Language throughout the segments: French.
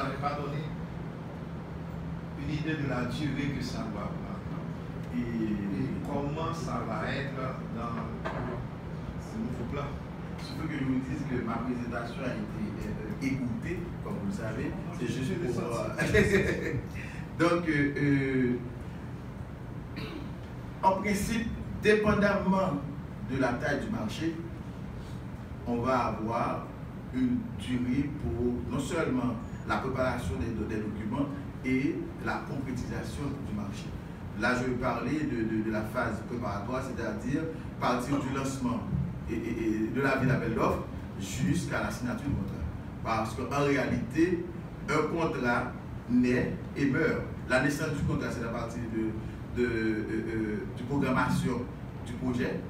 n'avez pas donné une idée de la durée que ça doit prendre et comment ça va être dans ce nouveau plan. Il faut que je vous dise que ma présentation a été écoutée, comme vous le savez. C'est juste pour... Donc, en principe, dépendamment de la taille du marché, on va avoir une durée pour non seulement la préparation des documents et la concrétisation du marché. Là, je vais parler de la phase préparatoire, c'est-à-dire partir du lancement et de la vie d'appel d'offres jusqu'à la signature du contrat. Parce qu'en réalité, un contrat naît et meurt. La naissance du contrat, c'est à partir de programmation du projet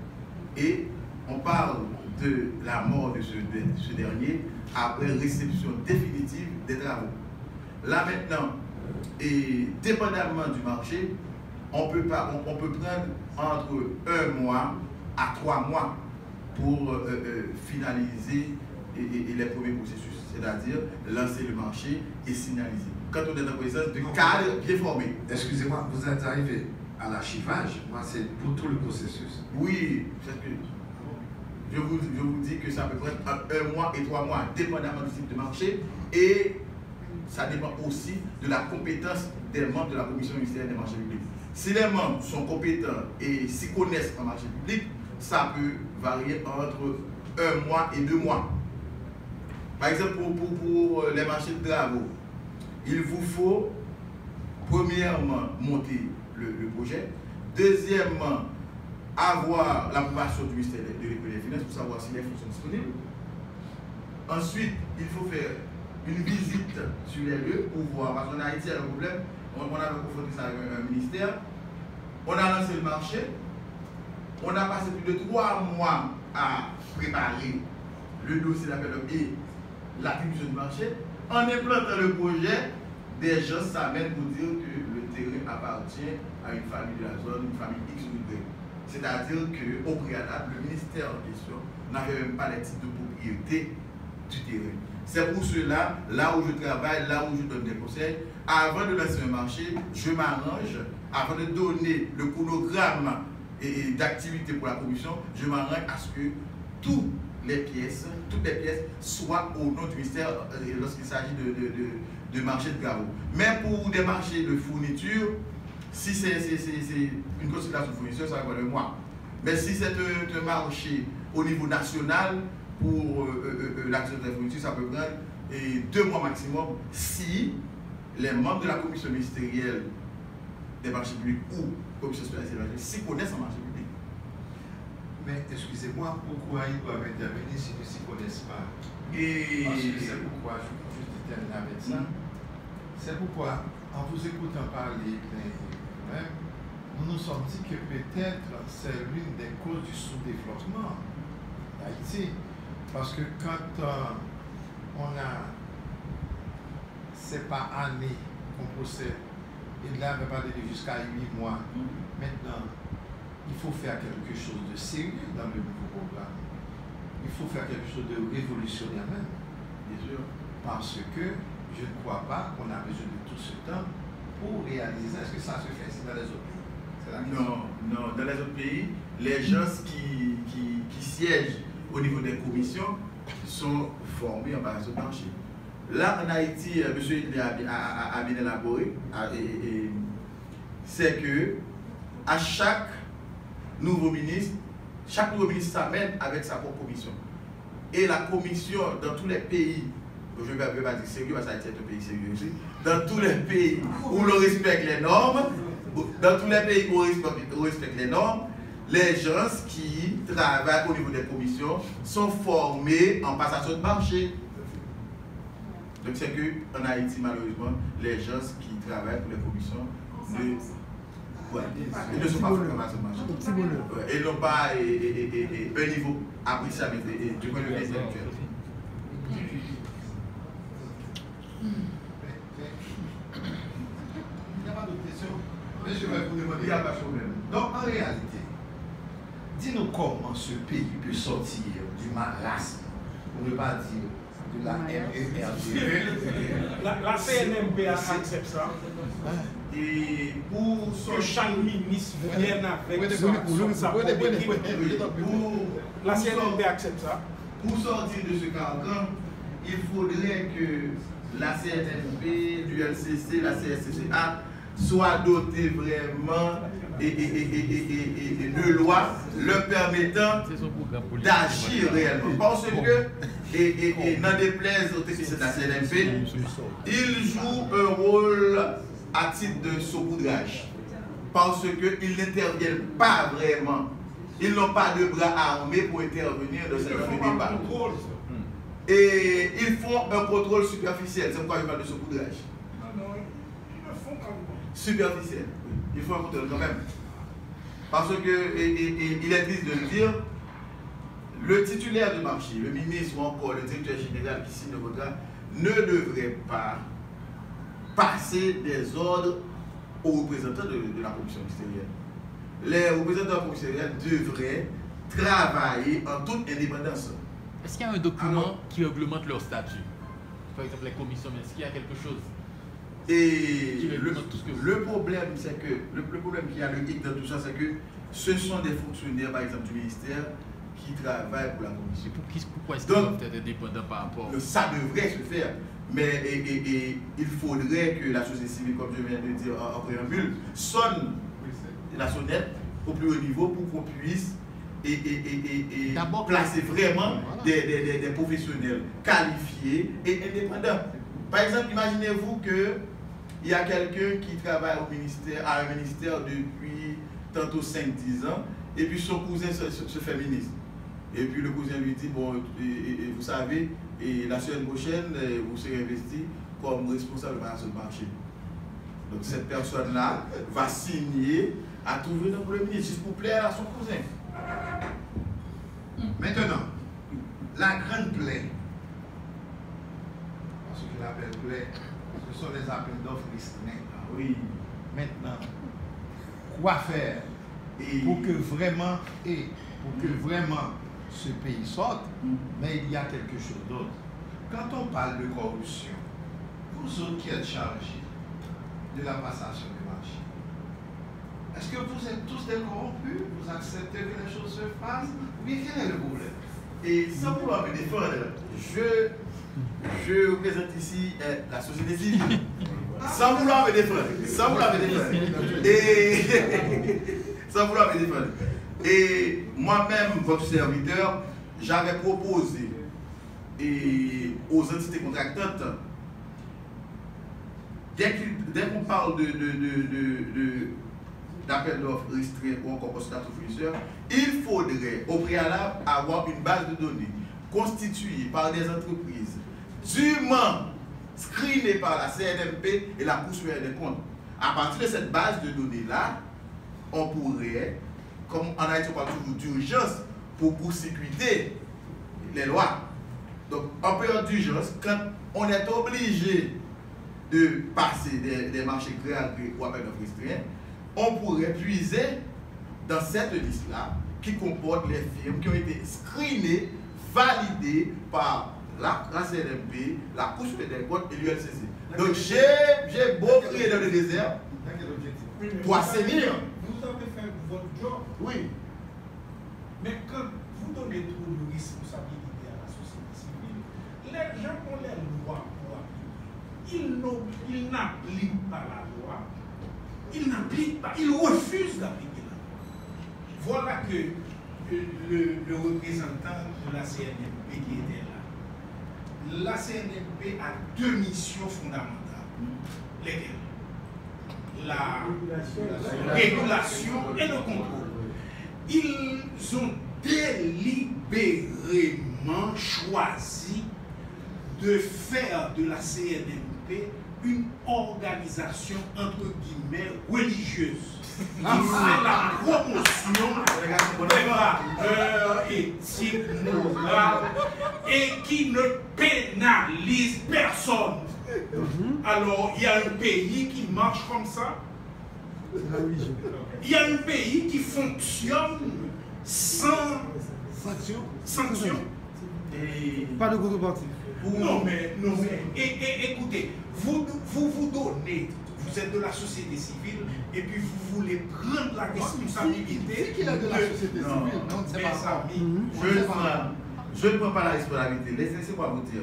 et on parle de la mort de ce dernier après réception définitive des travaux. Là maintenant, et dépendamment du marché, on peut prendre entre 1 mois à 3 mois pour finaliser les premiers processus, c'est-à-dire lancer le marché et signaliser. Quand on est en présence de cadres bien formés. Excusez-moi, vous êtes arrivé à l'archivage, moi c'est pour tout le processus. Oui, je vous dis que ça peut prendre entre 1 mois et 3 mois, dépendamment du type de marché, et ça dépend aussi de la compétence des membres de la commission ministérielle des marchés publics. Si les membres sont compétents et s'y connaissent en marché public, ça peut varier entre 1 mois et 2 mois. Par exemple, pour les marchés de travaux, il vous faut premièrement monter le projet, deuxièmement avoir l'approbation du ministère de l'économie et des finances pour savoir si les fonds sont disponibles. Ensuite, il faut faire une visite sur les lieux pour voir, parce qu'en Haïti, il y a un problème, on avait confronté ça avec un ministère, on a lancé le marché, on a passé plus de 3 mois à préparer le dossier d'appel d'offres et l'attribution du marché. En implantant le projet, des gens s'amènent pour dire que le terrain appartient à une famille de la zone, une famille X ou Y. C'est-à-dire qu'au préalable, le ministère en question n'avait même pas les titres de propriété du terrain. C'est pour cela, là où je travaille, là où je donne des conseils, avant de lancer un marché, je m'arrange, avant de donner le chronogramme d'activité pour la commission, je m'arrange à ce que toutes les pièces soient au nom du ministère lorsqu'il s'agit de marchés de travaux. Mais pour des marchés de fourniture, si c'est une consultation de fourniture, ça va prendre 1 mois. Mais si c'est un marché au niveau national, pour l'action de la fourniture, ça peut prendre 2 mois maximum si les membres de la commission ministérielle des marchés publics ou commission spéciale s'y connaissent en marché public. Mais excusez-moi, pourquoi ils doivent intervenir s'ils ne s'y connaissent pas? Parce que c'est pourquoi, je termine avec ça, c'est pourquoi, en vous écoutant parler même, nous nous sommes dit que peut-être c'est l'une des causes du sous-développement d'Haïti. Parce que quand on a, c'est pas année qu'on procède, et là on va parler de jusqu'à 8 mois, maintenant, il faut faire quelque chose de sérieux dans le nouveau programme. Il faut faire quelque chose de révolutionnaire même. Bien sûr. Parce que je ne crois pas qu'on a besoin de tout ce temps pour réaliser. Est-ce que ça se fait ici dans les autres pays? Non. Dans les autres pays, les gens qui siègent au niveau des commissions sont formés en base au marché. Là, en Haïti, M. Hitler a bien élaboré, c'est que à chaque nouveau ministre s'amène avec sa propre commission. Et la commission, dans tous les pays, je ne vais pas dire sérieux, parce que Haïti est un pays sérieux aussi, dans tous les pays où l'on respecte les normes, les gens qui travaillent au niveau des commissions sont formés en passation de marché. Donc c'est qu'en Haïti, malheureusement, les gens qui travaillent pour les commissions ne sont pas formés en passation de marché. Et n'ont pas un niveau appréciable du point de vue intellectuel. Il n'y a pas d'autres questions? Mais je vais vous demander. Il n'y a pas de problème. Donc, en réalité, dis-nous comment ce pays peut sortir du marasme, pour ne pas dire de la MERDV. La CNMP accepte ça. Et pour Que chaque ministre vienne avec sa propre équipe. La CNMP accepte ça. Pour sortir de ce carcan, il faudrait que la CNMP, l'ULCC, la CSCCA soient dotées vraiment de lois leur permettant d'agir réellement. Parce que, n'en déplaise aux techniciens de la CNMP, ils jouent un rôle à titre de saupoudrage. Parce qu'ils n'interviennent pas vraiment. Ils n'ont pas de bras armés pour intervenir dans ce genre de débat. Et ils font un contrôle superficiel. C'est pourquoi je parle de saupoudrage. Non, ils le font quand même. Superficiel. Oui. Il faut un contrôle quand même. Parce que, il est triste de le dire, le titulaire du marché, le ministre ou encore le directeur général qui signe le contrat, ne devrait pas passer des ordres aux représentants de la commission ministérielle. Les représentants de la commission ministérielle devraient travailler en toute indépendance. Est-ce qu'il y a un document qui réglemente leur statut? Par exemple, les commissions, mais est-ce qu'il y a quelque chose? Et le problème, c'est que le problème qu'il y a le hic dans tout ça, c'est que ce sont des fonctionnaires, par exemple, du ministère qui travaillent pour la commission. Pourquoi est-ce qu'ils doivent être indépendants par rapport? Ça devrait se faire, mais il faudrait que la société civile, comme je viens de dire en préambule, sonne la sonnette au plus haut niveau pour qu'on puisse placer vraiment des professionnels qualifiés et indépendants. Par exemple, imaginez-vous qu'il y a quelqu'un qui travaille à un ministère depuis tantôt 5-10 ans, et puis son cousin se fait ministre. Et puis le cousin lui dit, bon, vous savez, la semaine prochaine, vous serez investi comme responsable de la marché. Donc cette personne-là va signer à trouver le premier ministre, juste pour plaire à son cousin. Maintenant, la grande plaie, parce que je l'appelle plaie, ce sont les appels d'offres restreints. Oui. Maintenant, quoi faire pour que vraiment, ce pays sorte, mais il y a quelque chose d'autre. Quand on parle de corruption, vous autres qui êtes chargés de la passation du marché, est-ce que vous êtes tous des corrompus? Vous acceptez que les choses se fassent? Ou bien quel est le problème? Et sans vouloir me défendre, je représente ici la société civile. Sans vouloir me défendre. Sans vouloir me défendre. Sans vouloir me défendre. Et moi-même, votre serviteur, j'avais proposé aux entités contractantes, dès qu'on parle d'appel d'offres restreint ou encore postulat aux fournisseurs, il faudrait au préalable avoir une base de données constituée par des entreprises dûment screenées par la CNMP et la Cour supérieure des comptes. À partir de cette base de données-là, on pourrait, comme en Haïti on parle toujours d'urgence, pour court-circuiter les lois. Donc en période d'urgence, quand on est obligé de passer des marchés gré à gré ou appel d'offres restreints, on pourrait puiser dans cette liste-là qui comporte les firmes qui ont été screenées, validées par la CNMP, la Cour supérieure des comptes et l'ULCC. Donc j'ai beau crier dans le désert pour assainir. Vous avez fait votre job. Oui. Mais quand vous donnez trop de responsabilité à la société civile, les gens ont les lois pour appliquer. Ils n'appliquent pas la loi. Ils n'appliquent pas. Ils refusent d'appliquer la loi. Voilà que le représentant de la CNMP qui était là. La CNMP a deux missions fondamentales. Lesquelles? La régulation et le contrôle. Ils ont délibérément choisi de faire de la CNMP une organisation entre guillemets religieuse qui fait la promotion des valeurs éthiques, morales et qui ne pénalise personne. Alors, il y a un pays qui marche comme ça. Il y a un pays qui fonctionne sans sanction. Pas de contrepartie. Non, mais écoutez, vous donnez, vous êtes de la société civile et puis vous voulez prendre la responsabilité. C'est qu'il est de la société civile, non, c'est pas ça. Je ne prends pas la responsabilité, laissez-moi vous dire.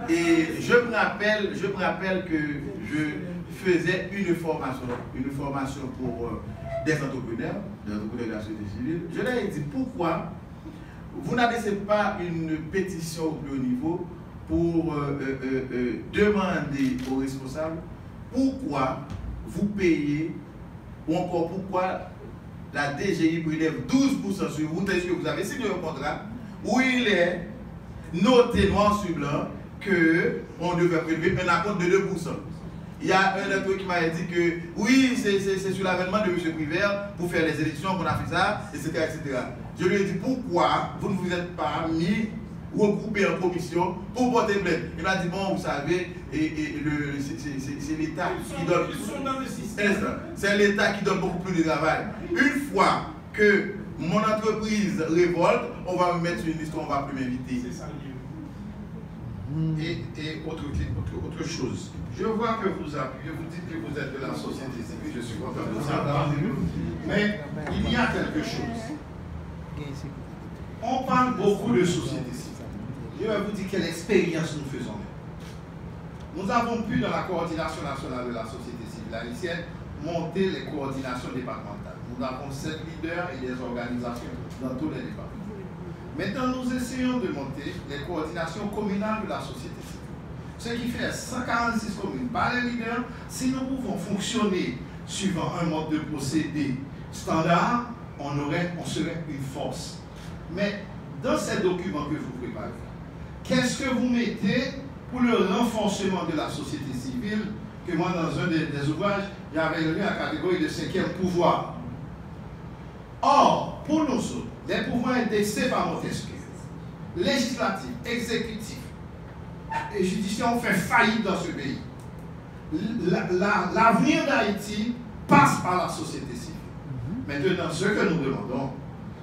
Et je me rappelle que je faisais une formation pour des entrepreneurs de la société civile. Je leur ai dit pourquoi vous n'adressez pas une pétition au plus haut niveau pour demander aux responsables pourquoi vous payez ou encore pourquoi la DGI prélève 12% sur vous, est-ce que vous avez signé un contrat où il est noté noir sur blanc qu'on devait prélever un acompte de 2%. Il y a un autre qui m'a dit que oui, c'est sur l'avènement de M. Privert pour faire les élections qu'on a fait ça, etc., etc. Je lui ai dit pourquoi vous ne vous êtes pas mis regroupé en commission pour porter plainte. Il m'a dit bon, vous savez, c'est l'État qui donne. Ils sont dans le système. C'est l'État qui donne beaucoup plus de travail. Une fois que mon entreprise révolte, on va me mettre sur une liste qu'on ne va plus m'inviter. C'est ça le Et autre chose. Je vois que vous appuyez, vous dites que vous êtes de la société civile, je suis content de ça. Mais il y a quelque chose. On parle beaucoup de société civile. Je vais vous dire quelle expérience nous faisons. Nous avons pu, dans la coordination nationale de la société civile haïtienne, monter les coordinations départementales. Nous avons 7 leaders et des organisations dans tous les départements. Maintenant, nous essayons de monter les coordinations communales de la société civile. Ce qui fait 146 communes par les leaders. Si nous pouvons fonctionner suivant un mode de procédé standard, on serait une force. Mais dans ces documents que vous préparez, qu'est-ce que vous mettez pour le renforcement de la société civile? Que moi, dans un des ouvrages, j'avais lu la catégorie de 5e pouvoir. Or, pour nous autres, les pouvoirs indexés par Montesquieu, législatif, exécutif et judiciaire ont fait faillite dans ce pays. L'avenir d'Haïti passe par la société civile. Maintenant, ce que nous demandons,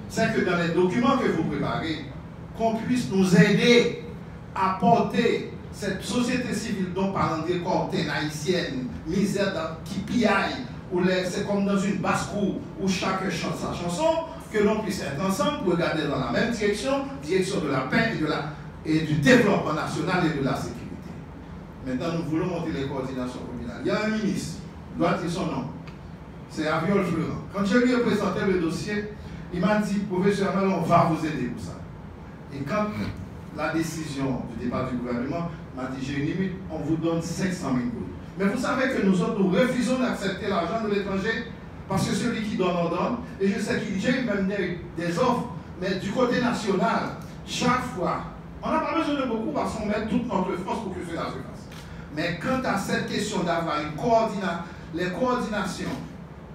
c'est que dans les documents que vous préparez, qu'on puisse nous aider à porter cette société civile dont parlent des cortaines haïtiennes, misère qui piaille, où c'est comme dans une basse-cour où chacun chante sa chanson, que l'on puisse être ensemble pour regarder dans la même direction de la paix et du développement national et de la sécurité. Maintenant, nous voulons monter les coordinations communales. Il y a un ministre, il doit dire son nom, c'est Aviol Florent. Quand je lui ai présenté le dossier, il m'a dit, professeur Amel, on va vous aider pour ça. Et quand la décision du départ du gouvernement m'a dit, j'ai une limite, on vous donne 500 000 euros. Mais vous savez que nous autres, nous refusons d'accepter l'argent de l'étranger parce que celui qui donne, on donne. Et je sais qu'il y a même des offres, mais du côté national, chaque fois, on n'a pas besoin de beaucoup parce qu'on met toute notre force pour que cela se fasse. Mais quant à cette question d'avoir les coordinations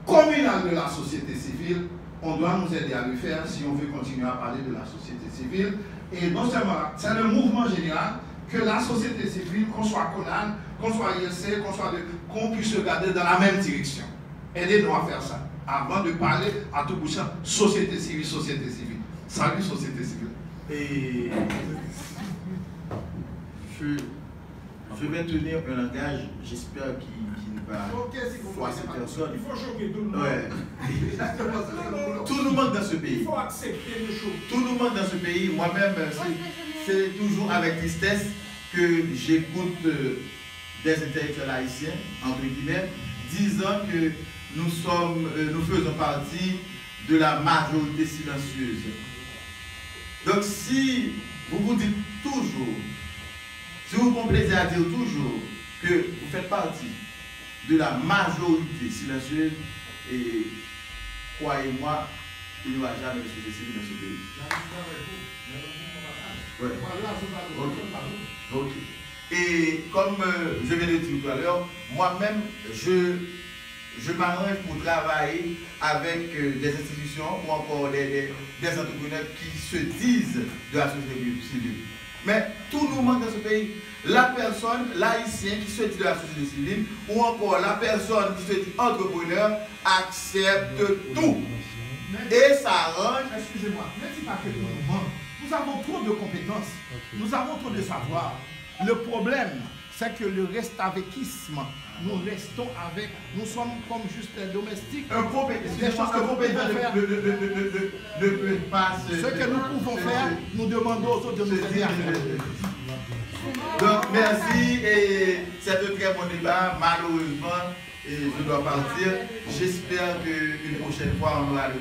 communales de la société civile, on doit nous aider à le faire si on veut continuer à parler de la société civile. Et non seulement, c'est le mouvement général que la société civile, qu'on soit CONAN, qu'on soit IRC, qu'on puisse regarder dans la même direction. Aidez-nous à faire ça. Avant de parler à tout bout ça, société civile, société civile. Salut, société civile. Et je vais tenir un langage, j'espère qu'il ne va froisser personne. Il faut choquer tout le monde. Ouais. Tout nous manque dans ce pays. Il faut accepter le choc. Tout nous manque dans ce pays. Moi-même, c'est toujours avec tristesse que j'écoute des intellectuels haïtiens, entre guillemets, disant que nous faisons partie de la majorité silencieuse. Donc si vous vous dites toujours, si vous vous complaisez à dire toujours que vous faites partie de la majorité silencieuse, et croyez-moi, il n'y aura jamais de société civile dans ce pays. Ouais. Ok. Et comme je viens de dire tout à l'heure, moi-même, je m'arrange pour travailler avec des institutions ou encore des entrepreneurs qui se disent de la société civile. Mais tout nous manque dans ce pays. La personne, l'haïtien qui se dit de la société civile ou encore la personne qui se dit entrepreneur accepte tout. Et ça arrange. Excusez-moi, ne dis pas que nous manquons. Nous avons trop de compétences, nous avons trop de savoir. Le problème, c'est que le restavéquisme, nous sommes comme juste des domestiques. Un compétent ne peut pas se... Ce que nous pouvons faire, nous demandons aux autres de nous aider à faire. Donc, merci. Et c'est un très bon débat. Malheureusement, je dois partir. J'espère qu'une prochaine fois, on aura le